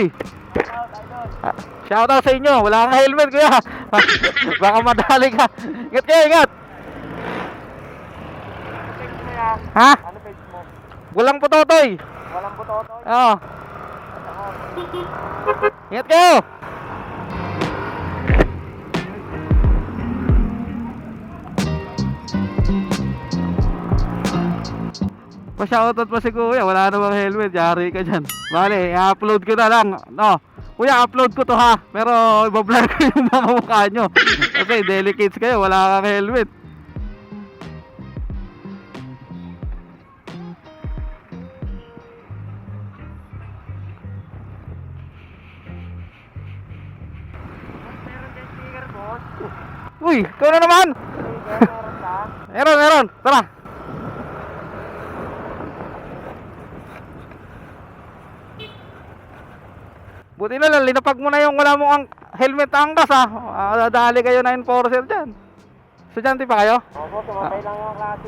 Uy! Shoutout sa inyo. Wala kang helmet, kuya. Baka madali ka. Ingat kayo, ingat. Ha? Ano page mo? Walang putotoy. Walang butotoy? Oo. Ingat kayo. Pa-shoutout pa si kuya, wala namang helmet, yari ka dyan. Bale, i-upload ko na lang. No, kuya, upload ko to ha. Pero i-vlog ko yung mga mukha nyo. Kasi delicates kayo, wala kang helmet. Meron dyan sticker, boss. Uy, ikaw na naman. Meron ka? Meron. Tara. Buti na lang, linapag mo na yung wala mong helmet angkas ha. Dadali kayo na enforcer dyan. Estudyante pa kayo? Opo, sumabay lang yung klase.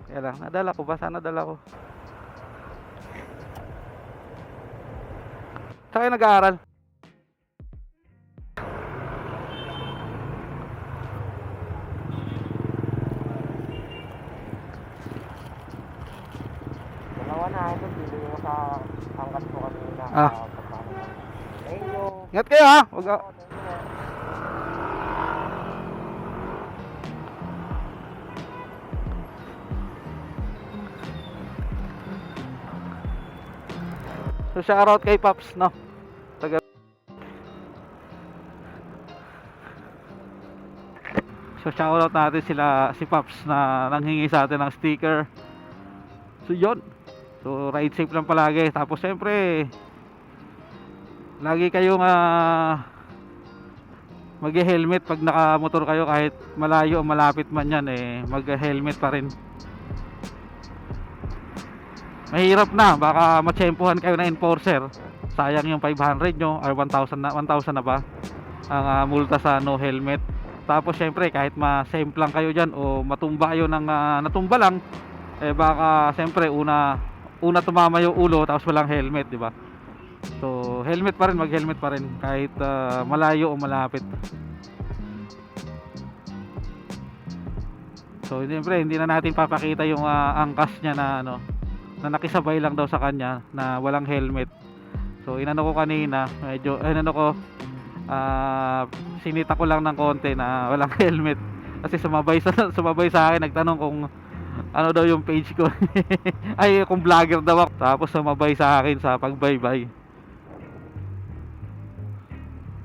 Kaya lang, nadala ko ba? Sana nadala ko. Saan kayo nag-aaral? Dalawa na ito, bili mo sa angkas ko kanina. Thank you. Ingat kayo ha. Wag Oo, thank you. So shoutout kay Pops, no? Taga So shoutout natin si Pops na nanghingi sa atin ng sticker. So yun. So ride safe lang palagi. Tapos syempre lagi kayong mag-helmet pag nakamotor kayo, kahit malayo o malapit man yan, mag-helmet pa rin. Mahirap na, baka matsempuhan kayo na enforcer. Sayang yung 500 nyo or 1,000 na ba ang multa sa no helmet. Tapos syempre kahit ma-semplang kayo dyan o matumba kayo ng natumba lang, baka syempre una tumama yung ulo tapos walang helmet, di ba? So helmet pa rin, mag-helmet pa rin kahit malayo o malapit. So syempre hindi na natin papakita yung angkas niya na na nakisabay lang daw sa kanya na walang helmet. So inano ko kanina, medyo sinita ko lang ng konti na walang helmet kasi sumabay sa akin, nagtanong kung ano daw yung page ko. Ay, kung vlogger daw ako. Tapos sumabay sa akin sa pagbaybay.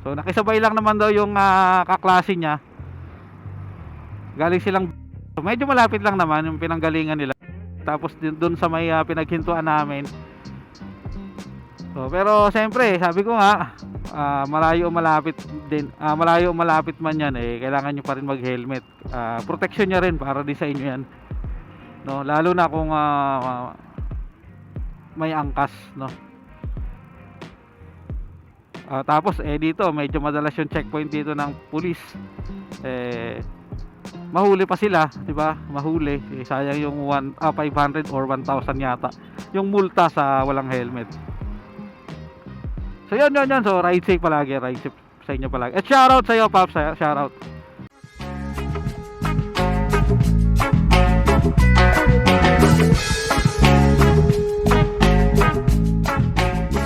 So nakisabay lang naman daw yung kaklase niya. Galing silang, medyo malapit lang naman yung pinanggalingan nila. Tapos doon sa may pinaghintuan namin. So, pero siyempre sabi ko nga, malayo o malapit man yan, kailangan nyo pa rin mag helmet. Protection nya rin para di sa inyo yan, no? Lalo na kung may angkas, no? Tapos dito medyo madalas yung checkpoint dito ng pulis. Mahuli pa sila, di ba? Mahuli. Sayang yung 500 or 1,000 yata yung multa sa walang helmet. So yun. So ride safe palagi, ride safe sa inyo palagi. At shoutout sa iyo, Pops, shoutout.